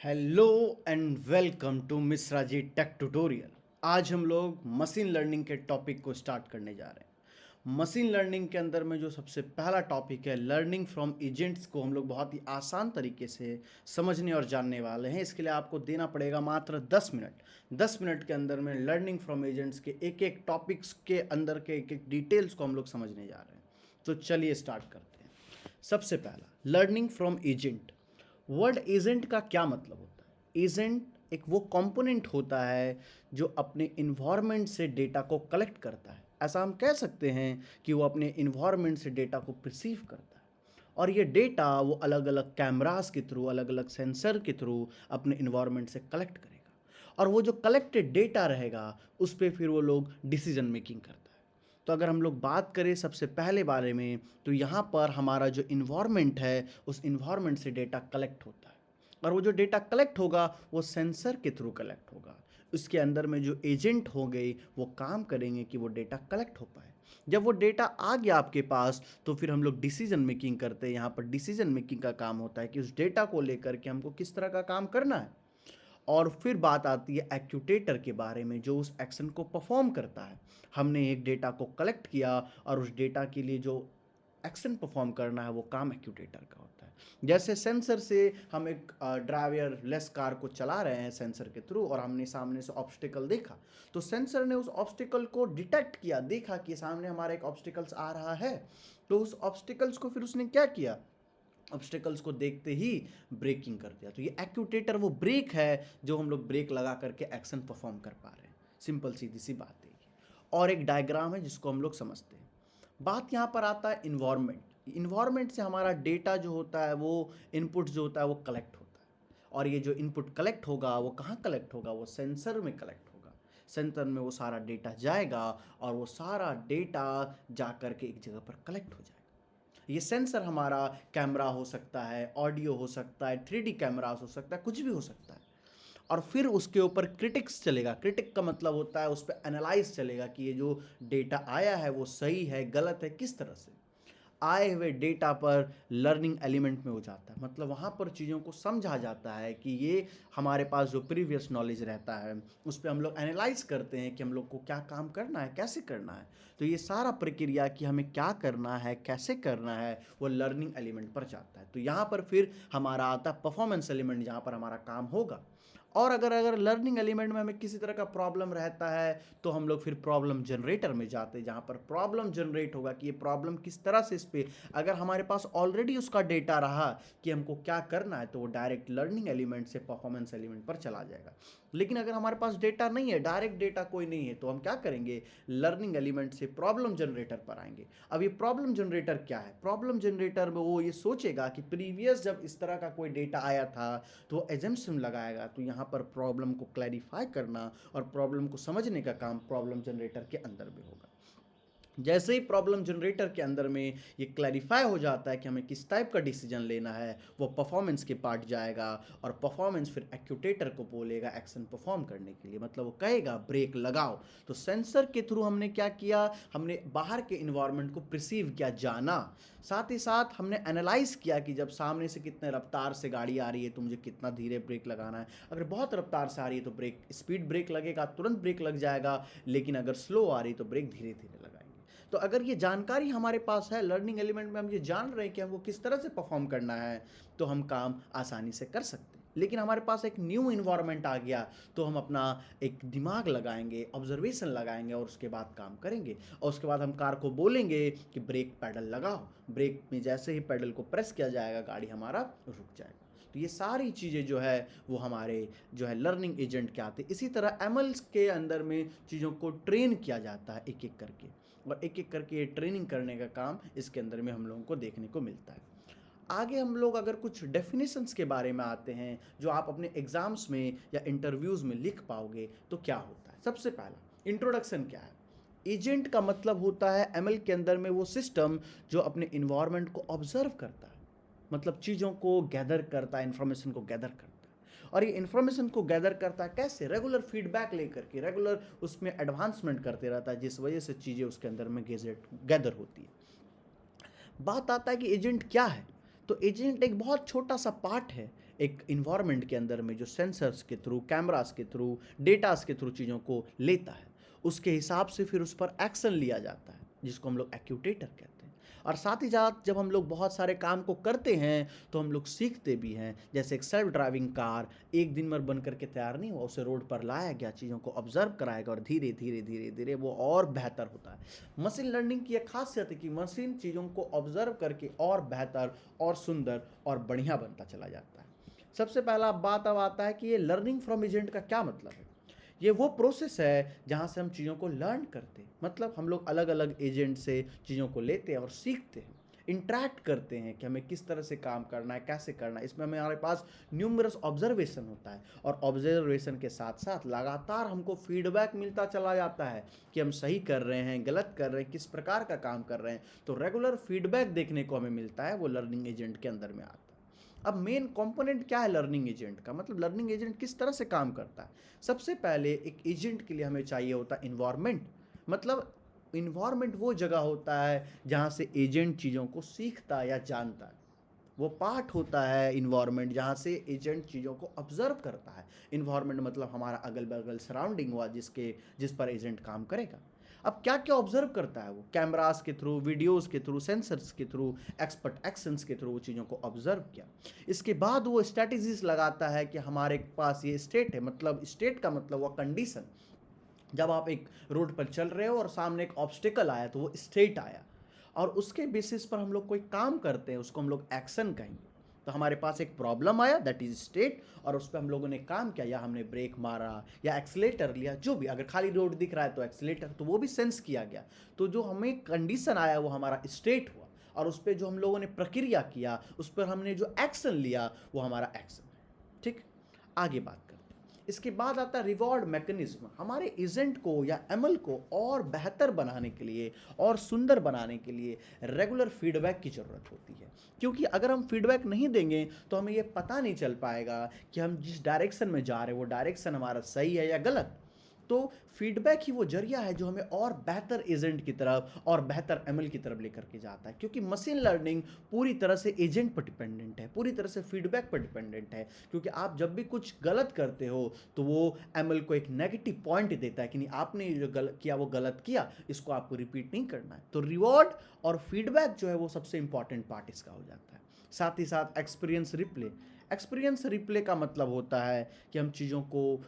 Hello and welcome to Mishra ji tech tutorial. आज हम लोग मशीन लर्निंग के टॉपिक को स्टार्ट करने जा रहे हैं। मशीन लर्निंग के अंदर में जो सबसे पहला टॉपिक है लर्निंग फ्रॉम एजेंट्स को हम लोग बहुत ही आसान तरीके से समझने और जानने वाले हैं। इसके लिए आपको देना पड़ेगा मात्र 10 मिनट। 10 मिनट के अंदर में लर्निंग फ्रॉम एजेंट्स के एक एक टॉपिक्स के अंदर के एक एक डिटेल्स को हम लोग समझने जा रहे हैं। तो चलिए स्टार्ट करते हैं। सबसे पहला learning from agent. Word agent का क्या मतलब होता है? एजेंट एक वो कंपोनेंट होता है जो अपने इन्वायरमेंट से डेटा को कलेक्ट करता है। ऐसा हम कह सकते हैं कि वो अपने इन्वायरमेंट से डेटा को रिसीव करता है और ये डेटा वो अलग अलग कैमरास के थ्रू, अलग अलग सेंसर के थ्रू अपने इन्वायरमेंट से कलेक्ट करेगा और वो जो कलेक्टेड डेटा रहेगा उस पर फिर वो लोग डिसीजन मेकिंग करता है। तो अगर हम लोग बात करें सबसे पहले बारे में, तो यहाँ पर हमारा जो इन्वायरमेंट है उस इन्वायरमेंट से डेटा कलेक्ट होता है और वो जो डेटा कलेक्ट होगा वो सेंसर के थ्रू कलेक्ट होगा। उसके अंदर में जो एजेंट होंगे वो काम करेंगे कि वो डेटा कलेक्ट हो पाए। जब वो डेटा आ गया आपके पास तो फिर हम लोग डिसीजन मेकिंग करते हैं। यहाँ पर डिसीजन मेकिंग का काम होता है कि उस डेटा को लेकर के हमको किस तरह का काम करना है। और फिर बात आती है एक्यूटेटर के बारे में जो उस एक्शन को परफॉर्म करता है। हमने एक डेटा को कलेक्ट किया और उस डेटा के लिए जो एक्शन परफॉर्म करना है वो काम एक्यूटेटर का होता है। जैसे सेंसर से हम एक ड्राइवर लेस कार को चला रहे हैं सेंसर के थ्रू और हमने सामने से ऑब्स्टिकल देखा, तो सेंसर ने उस ऑब्स्टिकल को डिटेक्ट किया, देखा कि सामने हमारा एक ऑब्स्टिकल्स आ रहा है। तो उस ऑब्स्टिकल्स को फिर उसने क्या किया, ऑब्स्टिकल्स को देखते ही ब्रेकिंग कर दिया। तो ये एक्यूटेटर वो ब्रेक है जो हम लोग ब्रेक लगा करके एक्शन परफॉर्म कर पा रहे हैं। सिंपल सीधी सी बात है ये। और एक डायग्राम है जिसको हम लोग समझते हैं। बात यहाँ पर आता है इन्वायरमेंट। इन्वायरमेंट से हमारा डेटा जो होता है वो इनपुट जो होता है वो कलेक्ट होता है और ये जो इनपुट कलेक्ट होगा वो कहाँ कलेक्ट होगा, वो सेंसर में कलेक्ट होगा। सेंसर में वो सारा डेटा जाएगा और वो सारा डेटा जा कर के एक जगह पर कलेक्ट हो जाएगा। ये सेंसर हमारा कैमरा हो सकता है, ऑडियो हो सकता है, 3D कैमरास हो सकता है, कुछ भी हो सकता है। और फिर उसके ऊपर क्रिटिक्स चलेगा। क्रिटिक का मतलब होता है उस पर एनालाइज चलेगा कि ये जो डेटा आया है वो सही है, गलत है, किस तरह से। आए हुए डेटा पर लर्निंग एलिमेंट में हो जाता है, मतलब वहाँ पर चीज़ों को समझा जाता है कि ये हमारे पास जो प्रीवियस नॉलेज रहता है उस पर हम लोग एनालाइज करते हैं कि हम लोग को क्या काम करना है, कैसे करना है। तो ये सारा प्रक्रिया कि हमें क्या करना है, कैसे करना है, वो लर्निंग एलिमेंट पर जाता है। तो यहाँ पर फिर हमारा आता है परफॉर्मेंस एलिमेंट जहाँ पर हमारा काम होगा। और अगर अगर लर्निंग एलिमेंट में हमें किसी तरह का प्रॉब्लम रहता है तो हम लोग फिर प्रॉब्लम जनरेटर में जाते हैं जहाँ पर प्रॉब्लम जनरेट होगा कि ये प्रॉब्लम किस तरह से इस पे, अगर हमारे पास ऑलरेडी उसका डेटा रहा कि हमको क्या करना है तो वो डायरेक्ट लर्निंग एलिमेंट से परफॉर्मेंस एलिमेंट पर चला जाएगा। लेकिन अगर हमारे पास डेटा नहीं है, डायरेक्ट डेटा कोई नहीं है, तो हम क्या करेंगे, लर्निंग एलिमेंट से प्रॉब्लम जनरेटर पर आएंगे। अब ये प्रॉब्लम जनरेटर क्या है? प्रॉब्लम जनरेटर में वो ये सोचेगा कि प्रीवियस जब इस तरह का कोई डेटा आया था तो वो एजम्पशन लगाएगा। तो यहाँ पर प्रॉब्लम को क्लैरिफाई करना और प्रॉब्लम को समझने का काम प्रॉब्लम जनरेटर के अंदर में होगा। जैसे ही प्रॉब्लम जनरेटर के अंदर में ये क्लैरिफाई हो जाता है कि हमें किस टाइप का डिसीजन लेना है, वो परफॉर्मेंस के पार्ट जाएगा और परफॉर्मेंस फिर एक्यूटेटर को बोलेगा एक्शन परफॉर्म करने के लिए, मतलब वो कहेगा ब्रेक लगाओ। तो सेंसर के थ्रू हमने क्या किया, हमने बाहर के इन्वायरमेंट को प्रिसीव किया, जाना। साथ ही साथ हमने एनालाइज किया कि जब सामने से कितने रफ्तार से गाड़ी आ रही है तो मुझे कितना धीरे ब्रेक लगाना है। अगर बहुत रफ्तार से आ रही है तो ब्रेक स्पीड ब्रेक लगेगा, तुरंत ब्रेक लग जाएगा। लेकिन अगर स्लो आ रही है तो ब्रेक धीरे धीरे लगाएंगे। तो अगर ये जानकारी हमारे पास है, लर्निंग एलिमेंट में हम ये जान रहे हैं कि हमको किस तरह से परफॉर्म करना है, तो हम काम आसानी से कर सकते हैं। लेकिन हमारे पास एक न्यू इन्वायरमेंट आ गया तो हम अपना एक दिमाग लगाएंगे, ऑब्जर्वेशन लगाएंगे और उसके बाद काम करेंगे। और उसके बाद हम कार को बोलेंगे कि ब्रेक पैडल लगाओ। ब्रेक में जैसे ही पैडल को प्रेस किया जाएगा गाड़ी हमारा रुक जाएगा। तो ये सारी चीज़ें जो है वो हमारे जो है लर्निंग एजेंट के आते हैं। इसी तरह एमएल्स के अंदर में चीज़ों को ट्रेन किया जाता है एक एक करके, और एक एक करके ये ट्रेनिंग करने का काम इसके अंदर में हम लोगों को देखने को मिलता है। आगे हम लोग अगर कुछ डेफिनेशंस के बारे में आते हैं जो आप अपने एग्जाम्स में या इंटरव्यूज़ में लिख पाओगे तो क्या होता है। सबसे पहला इंट्रोडक्शन क्या है। एजेंट का मतलब होता है एमएल के अंदर में वो सिस्टम जो अपने इन्वायरमेंट को ऑब्जर्व करता है, मतलब चीज़ों को गैदर करता है, इंफॉर्मेशन को गैदर करता है। और ये इन्फॉर्मेशन को गैदर करता है कैसे, रेगुलर फीडबैक लेकर के, रेगुलर उसमें एडवांसमेंट करते रहता है, जिस वजह से चीज़ें उसके अंदर में गैदर होती है। बात आता है कि एजेंट क्या है। तो एजेंट एक बहुत छोटा सा पार्ट है एक इन्वायरमेंट के अंदर में जो सेंसर्स के थ्रू, कैमरास के थ्रू, डेटास के थ्रू चीज़ों को लेता है, उसके हिसाब से फिर उस पर एक्शन लिया जाता है, जिसको हम लोग एक्यूटेटर कहते हैं। और साथ ही साथ जब हम लोग बहुत सारे काम को करते हैं तो हम लोग सीखते भी हैं। जैसे एक सेल्फ ड्राइविंग कार एक दिन में बन करके तैयार नहीं हुआ, उसे रोड पर लाया गया, चीज़ों को ऑब्जर्व कराएगा और धीरे धीरे धीरे धीरे वो और बेहतर होता है। मशीन लर्निंग की एक खासियत है कि मशीन चीज़ों को ऑब्जर्व करके और बेहतर और सुंदर और बढ़िया बनता चला जाता है। सबसे पहला बात अब आता है कि ये लर्निंग फ्रॉम एजेंट का क्या मतलब है। ये वो प्रोसेस है जहाँ से हम चीज़ों को लर्न करते हैं, मतलब हम लोग अलग अलग एजेंट से चीज़ों को लेते हैं और सीखते हैं, इंटरेक्ट करते हैं कि हमें किस तरह से काम करना है, कैसे करना है। इसमें हमारे पास न्यूमरस ऑब्जर्वेशन होता है और ऑब्जर्वेशन के साथ साथ लगातार हमको फीडबैक मिलता चला जाता है कि हम सही कर रहे हैं, गलत कर रहे हैं, किस प्रकार का काम कर रहे हैं। तो रेगुलर फीडबैक देखने को हमें मिलता है, वो लर्निंग एजेंट के अंदर में आता है। अब मेन कंपोनेंट क्या है लर्निंग एजेंट का, मतलब लर्निंग एजेंट किस तरह से काम करता है। सबसे पहले एक एजेंट के लिए हमें चाहिए होता है इन्वायरमेंट, मतलब इन्वायरमेंट वो जगह होता है जहाँ से एजेंट चीज़ों को सीखता है या जानता है। वो पार्ट होता है इन्वायरमेंट जहाँ से एजेंट चीज़ों को ऑब्जर्व करता है। इन्वायरमेंट मतलब हमारा अगल बगल सराउंडिंग हुआ जिस पर एजेंट काम करेगा। अब क्या क्या ऑब्जर्व करता है वो, कैमरास के थ्रू, वीडियोस के थ्रू, सेंसर्स के थ्रू, एक्सपर्ट एक्शंस के थ्रू वो चीज़ों को ऑब्जर्व किया। इसके बाद वो स्ट्रैटेजीज लगाता है कि हमारे पास ये स्टेट है, मतलब स्टेट का मतलब वो कंडीशन। जब आप एक रोड पर चल रहे हो और सामने एक ऑब्स्टिकल आया तो वो स्टेट आया, और उसके बेसिस पर हम लोग कोई काम करते हैं, उसको हम लोग एक्शन कहेंगे। तो हमारे पास एक प्रॉब्लम आया, दैट इज स्टेट, और उस पर हम लोगों ने काम किया, या हमने ब्रेक मारा या एक्सीलेटर लिया, जो भी। अगर खाली रोड दिख रहा है तो एक्सीलेटर, तो वो भी सेंस किया गया। तो जो हमें कंडीशन आया वो हमारा स्टेट हुआ, और उस पर जो हम लोगों ने प्रक्रिया किया, उस पर हमने जो एक्शन लिया वो हमारा एक्शन है। ठीक, आगे बात करते हैं। इसके बाद आता है रिवॉर्ड मैकेनिज्म। हमारे एजेंट को या एमएल को और बेहतर बनाने के लिए और सुंदर बनाने के लिए रेगुलर फीडबैक की ज़रूरत होती है, क्योंकि अगर हम फीडबैक नहीं देंगे तो हमें ये पता नहीं चल पाएगा कि हम जिस डायरेक्शन में जा रहे हैं वो डायरेक्शन हमारा सही है या गलत। तो फीडबैक ही वो जरिया है जो हमें और बेहतर एजेंट की तरफ और बेहतर एमएल की तरफ लेकर के जाता है, क्योंकि मशीन लर्निंग पूरी तरह से एजेंट पर डिपेंडेंट है, पूरी तरह से फीडबैक पर डिपेंडेंट है। क्योंकि आप जब भी कुछ गलत करते हो तो वो एमएल को एक नेगेटिव पॉइंट देता है कि नहीं, आपने जो गलत किया वो गलत किया, इसको आपको रिपीट नहीं करना है। तो रिवॉर्ड और फीडबैक जो है वो सबसे इंपॉर्टेंट पार्ट इसका हो जाता है। साथ ही साथ एक्सपीरियंस रिप्ले। एक्सपीरियंस रिप्ले का मतलब होता है कि हम चीज़ों को,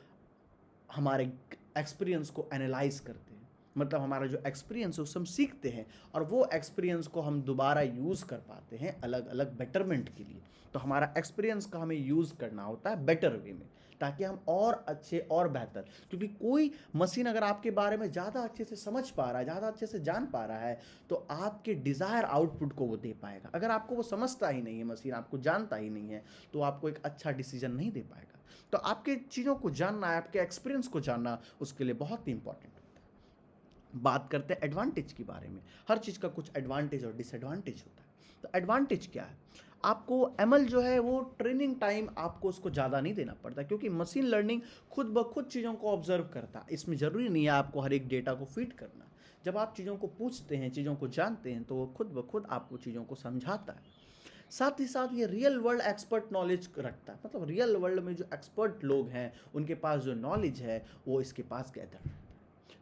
हमारे एक्सपीरियंस को एनालाइज करते हैं, मतलब हमारा जो एक्सपीरियंस है उससे हम सीखते हैं, और वो एक्सपीरियंस को हम दोबारा यूज़ कर पाते हैं अलग अलग बेटरमेंट के लिए। तो हमारा एक्सपीरियंस का हमें यूज़ करना होता है बेटर वे में, ताकि हम और अच्छे और बेहतर, क्योंकि कोई मशीन अगर आपके बारे में ज़्यादा अच्छे से समझ पा रहा है, ज़्यादा अच्छे से जान पा रहा है, तो आपके डिज़ायर आउटपुट को वो दे पाएगा। अगर आपको वो समझता ही नहीं है, मशीन आपको जानता ही नहीं है, तो आपको एक अच्छा डिसीजन नहीं दे पाएगा। तो आपके चीज़ों को जानना, आपके एक्सपीरियंस को जानना उसके लिए बहुत ही इंपॉर्टेंट होता है। बात करते हैं एडवांटेज के बारे में। हर चीज़ का कुछ एडवांटेज और डिसएडवांटेज होता है। तो एडवांटेज क्या है, आपको एमएल जो है वो ट्रेनिंग टाइम आपको उसको ज़्यादा नहीं देना पड़ता, क्योंकि मशीन लर्निंग खुद ब खुद चीज़ों को ऑब्जर्व करता है। इसमें ज़रूरी नहीं है आपको हर एक डेटा को फीड करना। जब आप चीज़ों को पूछते हैं, चीज़ों को जानते हैं, तो वो खुद ब खुद आपको चीज़ों को समझाता है। साथ ही साथ ये रियल वर्ल्ड एक्सपर्ट नॉलेज रखता है, मतलब रियल वर्ल्ड में जो एक्सपर्ट लोग हैं उनके पास जो नॉलेज है वो इसके पास गैदर रहता है।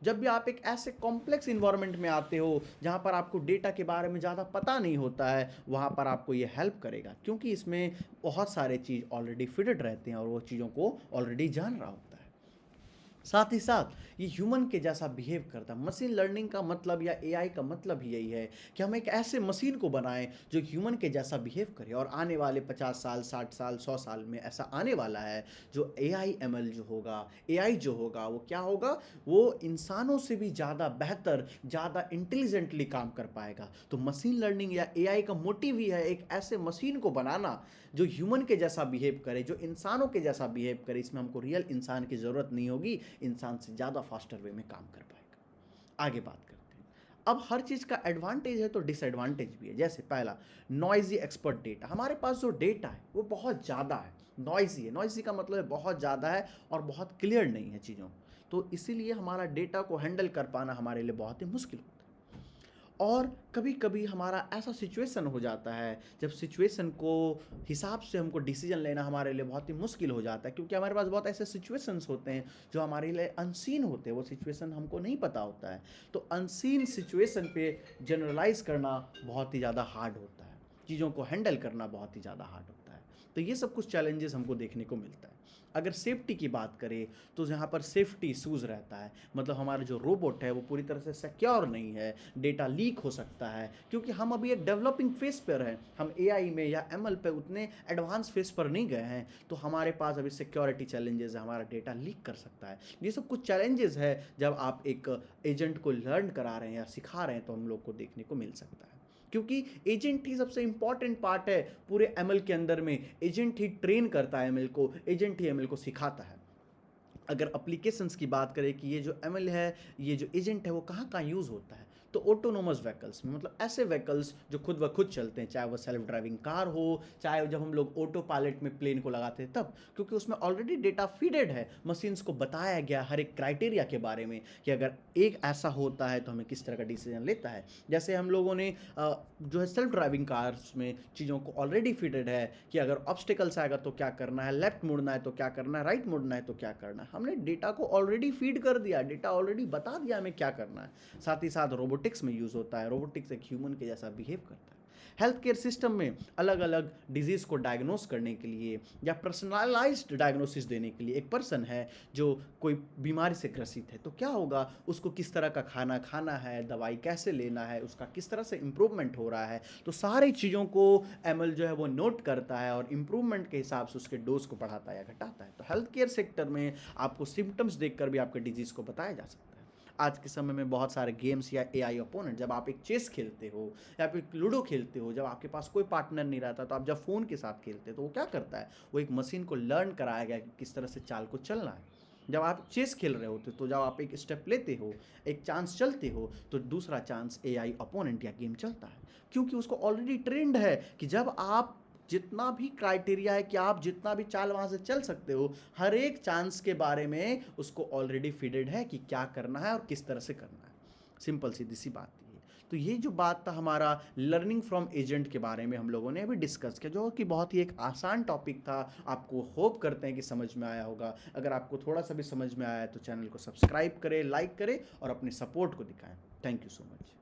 जब भी आप एक ऐसे कॉम्प्लेक्स इन्वायरमेंट में आते हो जहाँ पर आपको डेटा के बारे में ज़्यादा पता नहीं होता है, वहाँ पर आपको ये हेल्प करेगा, क्योंकि इसमें बहुत सारे चीज़ ऑलरेडी फिटेड रहते हैं और वो चीज़ों को ऑलरेडी जान रहा होता है। साथ ही साथ ये ह्यूमन के जैसा बिहेव करता है। मशीन लर्निंग का मतलब या एआई का मतलब ही यही है कि हम एक ऐसे मशीन को बनाएं जो ह्यूमन के जैसा बिहेव करे, और आने वाले 50 साल, 60 साल, 100 साल में ऐसा आने वाला है जो एआई एमएल जो होगा, एआई जो होगा वो क्या होगा, वो इंसानों से भी ज़्यादा बेहतर, ज़्यादा इंटेलिजेंटली काम कर पाएगा। तो मशीन लर्निंग या एआई का मोटिव ही है एक ऐसे मशीन को बनाना जो ह्यूमन के जैसा बिहेव करे, जो इंसानों के जैसा बिहेव करे। इसमें हमको रियल इंसान की ज़रूरत नहीं होगी, इंसान से ज़्यादा फास्टर वे में काम कर पाएगा। आगे बात करते हैं। अब हर चीज़ का एडवांटेज है तो डिसएडवांटेज भी है। जैसे पहला, नॉइजी एक्सपर्ट डेटा। हमारे पास जो डेटा है वो बहुत ज़्यादा है, नॉइजी है। नॉइजी का मतलब है बहुत ज़्यादा है और बहुत क्लियर नहीं है चीज़ों, तो इसीलिए हमारा डेटा को हैंडल कर पाना हमारे लिए बहुत ही मुश्किल होता है। और कभी कभी हमारा ऐसा सिचुएशन हो जाता है जब सिचुएशन को हिसाब से हमको डिसीजन लेना हमारे लिए बहुत ही मुश्किल हो जाता है, क्योंकि हमारे पास बहुत ऐसे सिचुएशंस होते हैं जो हमारे लिए अनसीन होते हैं, वो सिचुएशन हमको नहीं पता होता है। तो अनसीन सिचुएशन पे जनरलाइज करना बहुत ही ज़्यादा हार्ड होता है, चीज़ों को हैंडल करना बहुत ही ज़्यादा हार्ड होता है। तो ये सब कुछ चैलेंजेस हमको देखने को मिलता है। अगर सेफ्टी की बात करें तो यहाँ पर सेफ्टी इशूज़ रहता है, मतलब हमारा जो रोबोट है वो पूरी तरह से सिक्योर नहीं है, डेटा लीक हो सकता है, क्योंकि हम अभी एक डेवलपिंग फेस पर हैं, हम एआई में या एमएल पे उतने एडवांस फेस पर नहीं गए हैं, तो हमारे पास अभी सिक्योरिटी चैलेंजेस है, हमारा डेटा लीक कर सकता है। ये सब कुछ चैलेंजेस है जब आप एक एजेंट को लर्न करा रहे हैं या सिखा रहे हैं, तो हम लोग को देखने को मिल सकता है। क्योंकि एजेंट ही सबसे इंपॉर्टेंट पार्ट है पूरे एमएल के अंदर में, एजेंट ही ट्रेन करता है एमएल को, एजेंट ही एमएल को सिखाता है। अगर एप्लीकेशंस की बात करें कि ये जो एमएल है, ये जो एजेंट है, वो कहाँ कहाँ यूज़ होता है, तो ऑटोनोमस व्हीकल्स में, मतलब ऐसे व्हीकल्स जो खुद ब खुद चलते हैं, चाहे वो सेल्फ ड्राइविंग कार हो, चाहे जब हम लोग ऑटो पायलट में प्लेन को लगाते हैं तब, क्योंकि उसमें ऑलरेडी डेटा फीडेड है, मशीन्स को बताया गया हर एक क्राइटेरिया के बारे में कि अगर एक ऐसा होता है तो हमें किस तरह का डिसीजन लेता है। जैसे हम लोगों ने जो है सेल्फ ड्राइविंग कार्स में चीज़ों को ऑलरेडी फीडेड है कि अगर ऑब्स्टिकल्स आएगा तो क्या करना है, लेफ्ट मुड़ना है तो क्या करना है, राइट मुड़ना है तो क्या करना है, हमने डेटा को ऑलरेडी फीड कर दिया, डेटा ऑलरेडी बता दिया हमें क्या करना है। साथ ही साथ रोबोटिक्स में यूज़ होता है, रोबोटिक्स एक ह्यूमन के जैसा बिहेव करता है। हेल्थ केयर सिस्टम में अलग अलग डिजीज़ को डायग्नोस करने के लिए या पर्सनलाइज्ड डायग्नोसिस देने के लिए, एक पर्सन है जो कोई बीमारी से ग्रसित है तो क्या होगा, उसको किस तरह का खाना खाना है, दवाई कैसे लेना है, उसका किस तरह से इम्प्रूवमेंट हो रहा है, तो सारी चीज़ों को एमएल जो है वो नोट करता है और इम्प्रूवमेंट के हिसाब से उसके डोज को बढ़ाता है या घटाता है। तो हेल्थ केयर सेक्टर में आपको सिम्टम्स देखकर भी आपके डिजीज़ को बताया जा सकता है। आज के समय में बहुत सारे गेम्स या एआई ओपोनेंट, जब आप एक चेस खेलते हो या फिर लूडो खेलते हो, जब आपके पास कोई पार्टनर नहीं रहता, तो आप जब फ़ोन के साथ खेलते हो तो वो क्या करता है, वो एक मशीन को लर्न कराया गया कि किस तरह से चाल को चलना है। जब आप चेस खेल रहे होते तो जब आप एक स्टेप लेते हो, एक चांस चलते हो, तो दूसरा चांस एआई ओपोनेंट या गेम चलता है, क्योंकि उसको ऑलरेडी ट्रेंड है कि जब आप जितना भी क्राइटेरिया है कि आप जितना भी चाल वहाँ से चल सकते हो, हर एक चांस के बारे में उसको ऑलरेडी फीडेड है कि क्या करना है और किस तरह से करना है। सिंपल सीधी सी बात है। तो ये जो बात था हमारा लर्निंग फ्रॉम एजेंट के बारे में हम लोगों ने अभी डिस्कस किया, जो कि बहुत ही एक आसान टॉपिक था। आपको होप करते हैं कि समझ में आया होगा। अगर आपको थोड़ा सा भी समझ में आया है तो चैनल को सब्सक्राइब करें, लाइक करें और अपने सपोर्ट को दिखाएं। Thank you so much.